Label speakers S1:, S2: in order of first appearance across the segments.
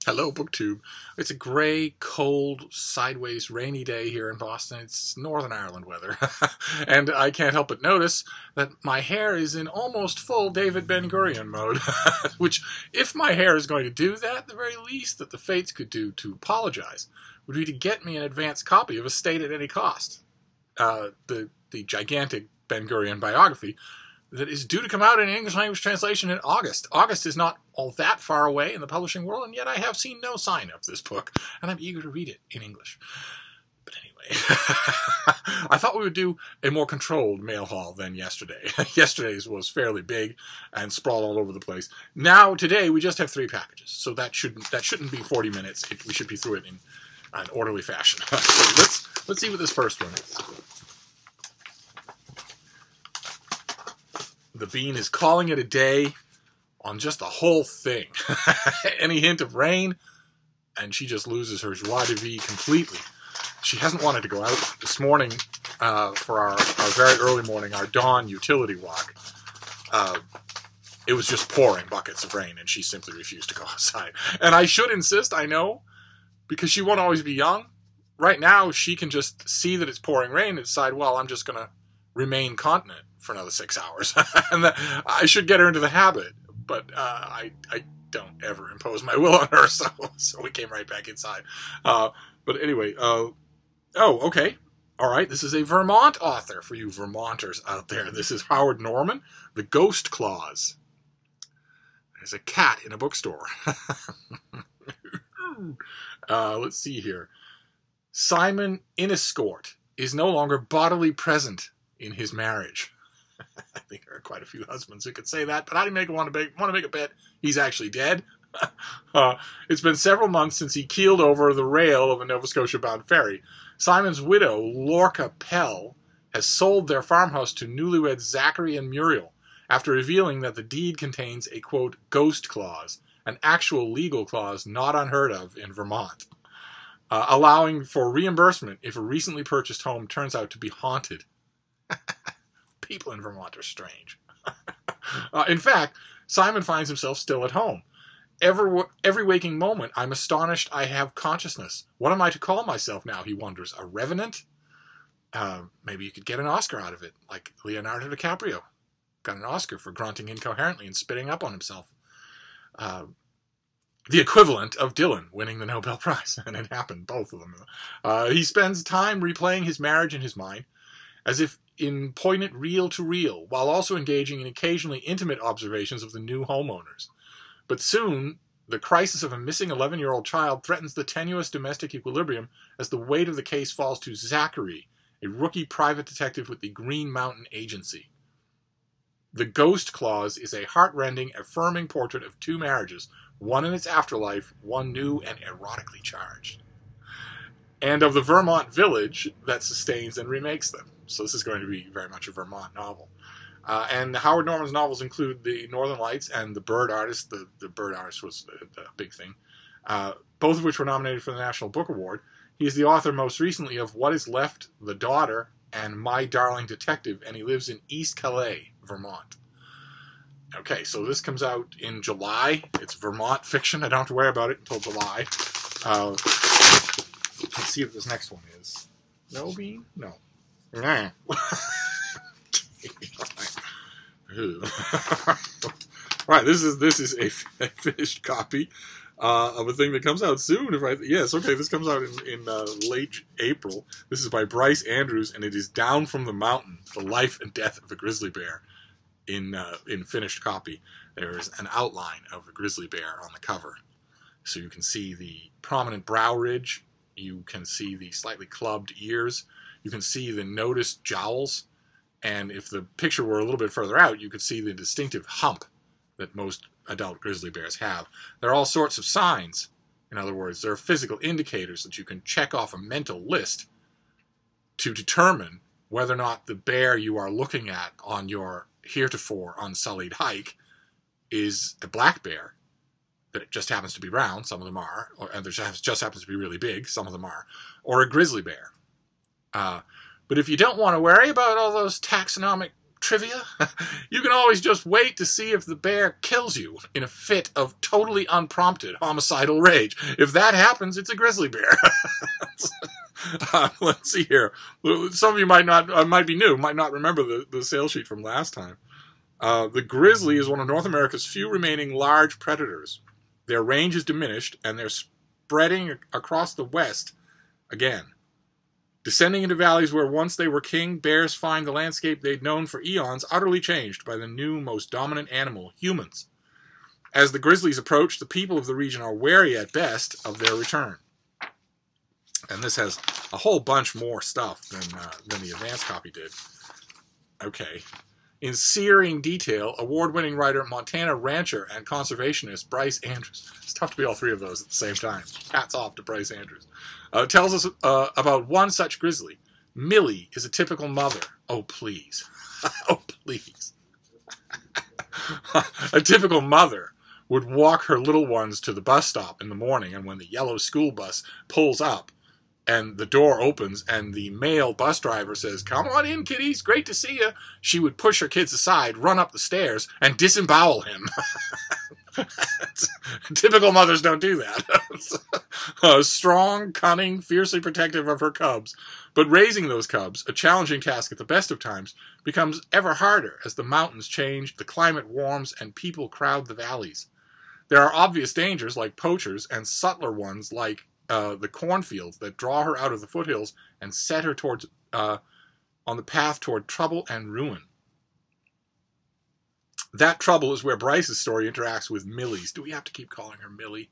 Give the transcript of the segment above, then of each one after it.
S1: Hello, BookTube. It's a gray, cold, sideways, rainy day here in Boston. It's Northern Ireland weather. And I can't help but notice that my hair is in almost full David Ben-Gurion mode. Which, if my hair is going to do that, the very least that the Fates could do to apologize would be to get me an advance copy of A State at Any Cost. The gigantic Ben-Gurion biography that is due to come out in English language translation in August. August is not all that far away in the publishing world, and yet I have seen no sign of this book, and I'm eager to read it in English. But anyway, I thought we would do a more controlled mail haul than yesterday. Yesterday's was fairly big and sprawled all over the place. Now, today, we just have 3 packages, so that shouldn't be 40 minutes. We should be through it in an orderly fashion. So let's see what this first one is. The Bean is calling it a day on just the whole thing. Any hint of rain, and she just loses her joie de vivre completely. She hasn't wanted to go out this morning for our very early morning, our dawn utility walk. It was just pouring buckets of rain, and she simply refused to go outside. And I should insist, I know, because she won't always be young. Right now, she can just see that it's pouring rain and decide, well, I'm just going to remain continent for another 6 hours. And I should get her into the habit, but I don't ever impose my will on her, so we came right back inside. But anyway, okay. All right, this is a Vermont author for you Vermonters out there. This is Howard Norman, The Ghost Clause. There's a cat in a bookstore. Let's see here. Simon Iniscort is no longer bodily present in his marriage. I think there are quite a few husbands who could say that, but I didn't want to make a bet he's actually dead. It's been several months since he keeled over the rail of a Nova Scotia-bound ferry. Simon's widow, Lorca Pell, has sold their farmhouse to newlyweds Zachary and Muriel after revealing that the deed contains a, quote, ghost clause, an actual legal clause not unheard of in Vermont, allowing for reimbursement if a recently purchased home turns out to be haunted. People in Vermont are strange. In fact, Simon finds himself still at home. Every waking moment, I'm astonished I have consciousness. What am I to call myself now, he wonders. A revenant? Maybe you could get an Oscar out of it, like Leonardo DiCaprio. Got an Oscar for grunting incoherently and spitting up on himself. The equivalent of Dylan winning the Nobel Prize, and it happened, both of them. He spends time replaying his marriage in his mind, as if in poignant reel-to-reel, while also engaging in occasionally intimate observations of the new homeowners. But soon, the crisis of a missing 11-year-old child threatens the tenuous domestic equilibrium as the weight of the case falls to Zachary, a rookie private detective with the Green Mountain Agency. The Ghost Clause is a heart-rending, affirming portrait of 2 marriages, one in its afterlife, one new and erotically charged, and of the Vermont village that sustains and remakes them. So this is going to be very much a Vermont novel. And Howard Norman's novels include The Northern Lights and The Bird Artist. The Bird Artist was a big thing. Both of which were nominated for the National Book Award. He is the author most recently of What Is Left, The Daughter, and My Darling Detective, and he lives in East Calais, Vermont. Okay, so this comes out in July. It's Vermont fiction. I don't have to worry about it until July. Let's see what this next one is. No, Bean? No. Right, this is a finished copy of a thing that comes out soon. Yes, okay, this comes out in late April. This is by Bryce Andrews, and it is Down from the Mountain: The Life and Death of a Grizzly Bear. In finished copy, there is an outline of a grizzly bear on the cover, so you can see the prominent brow ridge. You can see the slightly clubbed ears. You can see the noticed jowls, and if the picture were a little bit further out, you could see the distinctive hump that most adult grizzly bears have. There are all sorts of signs. In other words, there are physical indicators that you can check off a mental list to determine whether or not the bear you are looking at on your heretofore unsullied hike is a black bear that just happens to be brown, some of them are, and there just happens to be really big, some of them are, or a grizzly bear. But if you don't want to worry about all those taxonomic trivia? You can always just wait to see if the bear kills you in a fit of totally unprompted homicidal rage. If that happens, it's a grizzly bear. Let's see here. Some of you might be new, might not remember the sales sheet from last time. The grizzly is one of North America's few remaining large predators. Their range is diminished, and they're spreading across the West again. Descending into valleys where once they were king, bears find the landscape they'd known for eons utterly changed by the new, most dominant animal, humans. As the grizzlies approach, the people of the region are wary at best of their return. And this has a whole bunch more stuff than the advanced copy did. Okay. In searing detail, award-winning writer, Montana rancher, and conservationist Bryce Andrews. It's tough to be all three of those at the same time. Hats off to Bryce Andrews. Tells us about one such grizzly. Millie is a typical mother. Oh, please. Oh, please. A typical mother would walk her little ones to the bus stop in the morning, and when the yellow school bus pulls up, and the door opens, and the male bus driver says, "Come on in, kiddies, great to see you," she would push her kids aside, run up the stairs, and disembowel him. Typical mothers don't do that. Strong, cunning, fiercely protective of her cubs. But raising those cubs, a challenging task at the best of times, becomes ever harder as the mountains change, the climate warms, and people crowd the valleys. There are obvious dangers like poachers, and subtler ones like the cornfields that draw her out of the foothills and set her towards on the path toward trouble and ruin. That trouble is where Bryce's story interacts with Millie's. Do we have to keep calling her Millie?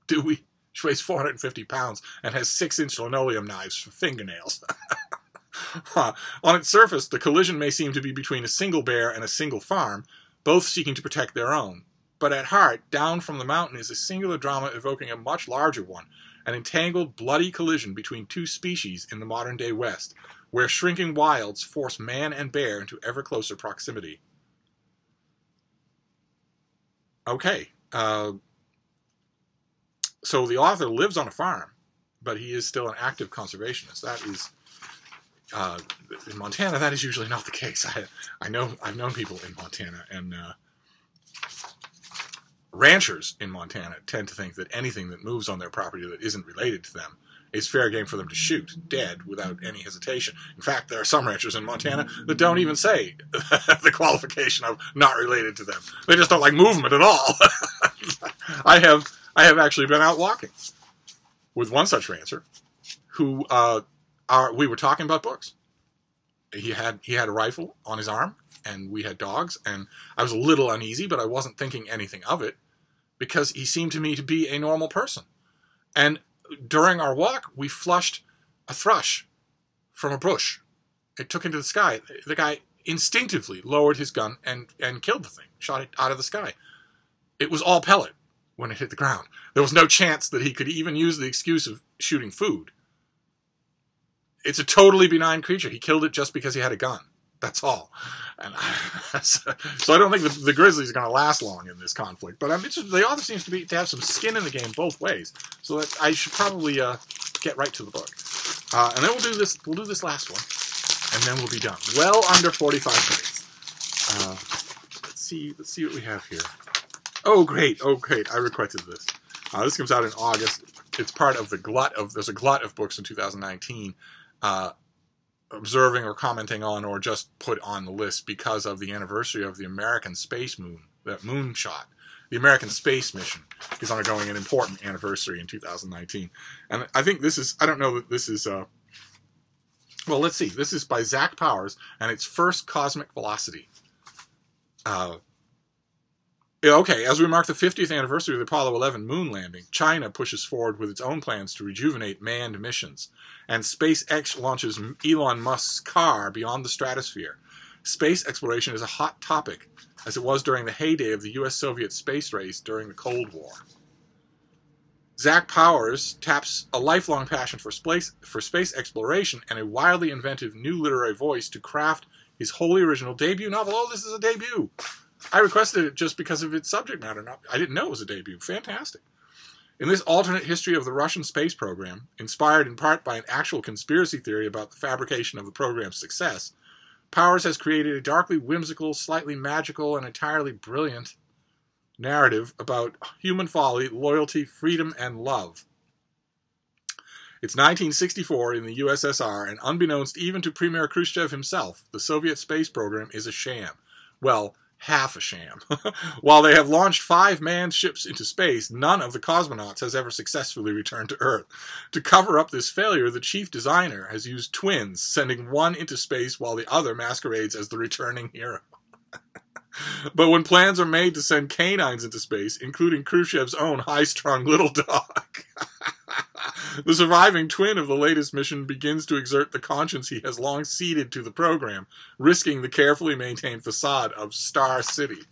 S1: Do we? She weighs 450 pounds and has 6-inch linoleum knives for fingernails. On its surface, the collision may seem to be between a single bear and a single farm, both seeking to protect their own. But at heart, down from the mountain is a singular drama evoking a much larger one, an entangled, bloody collision between two species in the modern-day West, where shrinking wilds force man and bear into ever closer proximity. Okay, so the author lives on a farm, but he is still an active conservationist. That is, in Montana, that is usually not the case. I've known people in Montana, and ranchers in Montana tend to think that anything that moves on their property that isn't related to them is fair game for them to shoot dead without any hesitation. In fact, there are some ranchers in Montana that don't even say the qualification of not related to them. They just don't like movement at all. I have actually been out walking with one such rancher who we were talking about books. He had a rifle on his arm, and we had dogs, and I was a little uneasy, but I wasn't thinking anything of it because he seemed to me to be a normal person. And during our walk, we flushed a thrush from a bush. It took into the sky. The guy instinctively lowered his gun and killed the thing, shot it out of the sky. It was all pellet when it hit the ground. There was no chance that he could even use the excuse of shooting food. It's a totally benign creature. He killed it just because he had a gun. That's all. And so I don't think the grizzlies are going to last long in this conflict. But the author seems to have some skin in the game both ways. So that I should probably get right to the book. And then we'll do this last one, and then we'll be done. Well under 45 minutes. Let's see what we have here. Oh great! I requested this. This comes out in August. It's part of the glut of. There's a glut of books in 2019. Observing or commenting on or just put on the list because of the anniversary of the American space moon, that moonshot. The American space mission is undergoing an important anniversary in 2019. And I think this is, I don't know that this is, well, let's see. This is by Zach Powers, and it's First Cosmic Velocity. Okay, as we mark the 50th anniversary of the Apollo 11 moon landing, China pushes forward with its own plans to rejuvenate manned missions, and SpaceX launches Elon Musk's car beyond the stratosphere. Space exploration is a hot topic, as it was during the heyday of the U.S.-Soviet space race during the Cold War. Zach Powers taps a lifelong passion for space exploration and a wildly inventive new literary voice to craft his wholly original debut novel. Oh, this is a debut! I requested it just because of its subject matter. I didn't know it was a debut. Fantastic. In this alternate history of the Russian space program, inspired in part by an actual conspiracy theory about the fabrication of the program's success, Powers has created a darkly whimsical, slightly magical, and entirely brilliant narrative about human folly, loyalty, freedom, and love. It's 1964 in the USSR, and unbeknownst even to Premier Khrushchev himself, the Soviet space program is a sham. Well, half a sham. While they have launched 5 manned ships into space, none of the cosmonauts has ever successfully returned to Earth. To cover up this failure, the chief designer has used twins, sending one into space while the other masquerades as the returning hero. But when plans are made to send canines into space, including Khrushchev's own high-strung little dog, the surviving twin of the latest mission begins to exert the conscience he has long ceded to the program, risking the carefully maintained facade of Star City.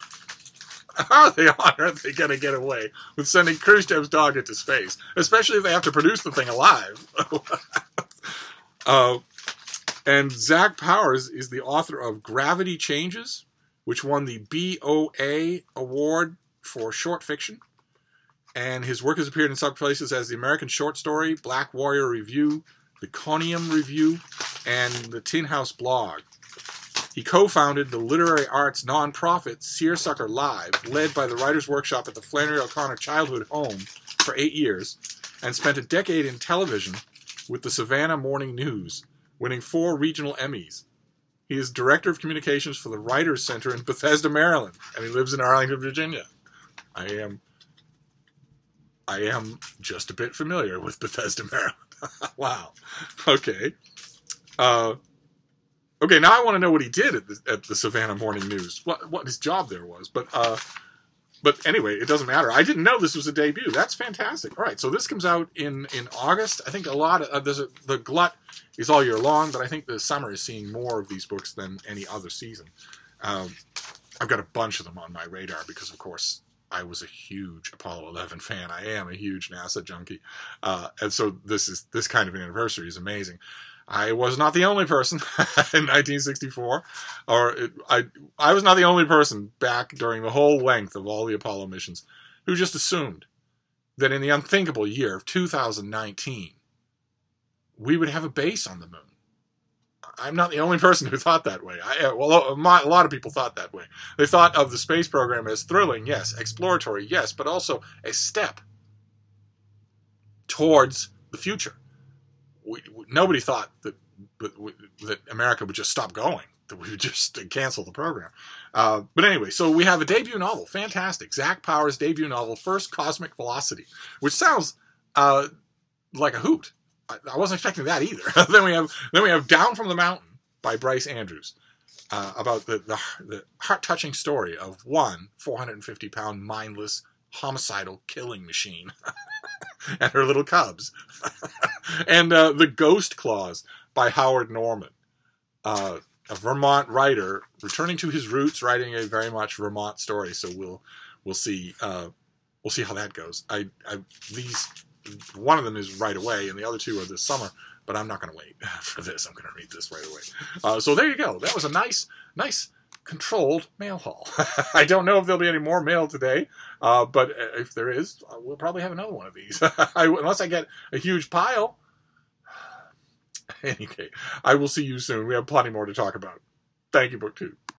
S1: How on earth are they going to get away with sending Khrushchev's dog into space, especially if they have to produce the thing alive? And Zach Powers is the author of Gravity Changes, which won the BOA Award for short fiction. And his work has appeared in such places as the American Short Story, Black Warrior Review, the Conium Review, and the Tin House Blog. He co-founded the literary arts non-profit Seersucker Live, led by the Writers' Workshop at the Flannery O'Connor Childhood Home for 8 years, and spent a decade in television with the Savannah Morning News, winning 4 regional Emmys. He is Director of Communications for the Writers' Center in Bethesda, Maryland, and he lives in Arlington, Virginia. I am just a bit familiar with Bethesda, Maryland. Wow. Okay. Okay, now I want to know what he did at the Savannah Morning News. What his job there was. But anyway, it doesn't matter. I didn't know this was a debut. That's fantastic. All right, so this comes out in August. I think a lot of the Glut is all year long, but I think the summer is seeing more of these books than any other season. I've got a bunch of them on my radar because, of course, I was a huge Apollo 11 fan. I am a huge NASA junkie. And so this kind of an anniversary is amazing. I was not the only person in 1964, I was not the only person back during the whole length of all the Apollo missions who just assumed that in the unthinkable year of 2019, we would have a base on the moon. I'm not the only person who thought that way. A lot of people thought that way. They thought of the space program as thrilling, yes, exploratory, yes, but also a step towards the future. Nobody thought that America would just stop going, that we would just cancel the program. But anyway, so we have a debut novel, fantastic. Zach Powers' debut novel, First Cosmic Velocity, which sounds like a hoot. I wasn't expecting that either. then we have Down from the Mountain by Bryce Andrews, about the heart-touching story of one 450-pound mindless homicidal killing machine and her little cubs. And The Ghost Clause by Howard Norman, a Vermont writer returning to his roots, writing a very much Vermont story. So we'll see how that goes. One of them is right away, and the other 2 are this summer. But I'm not going to wait for this. I'm going to read this right away. So there you go. That was a nice controlled mail haul. I don't know if there'll be any more mail today, but if there is, we'll probably have another one of these. Unless I get a huge pile. Anyway, I will see you soon. We have plenty more to talk about. Thank you, BookTube.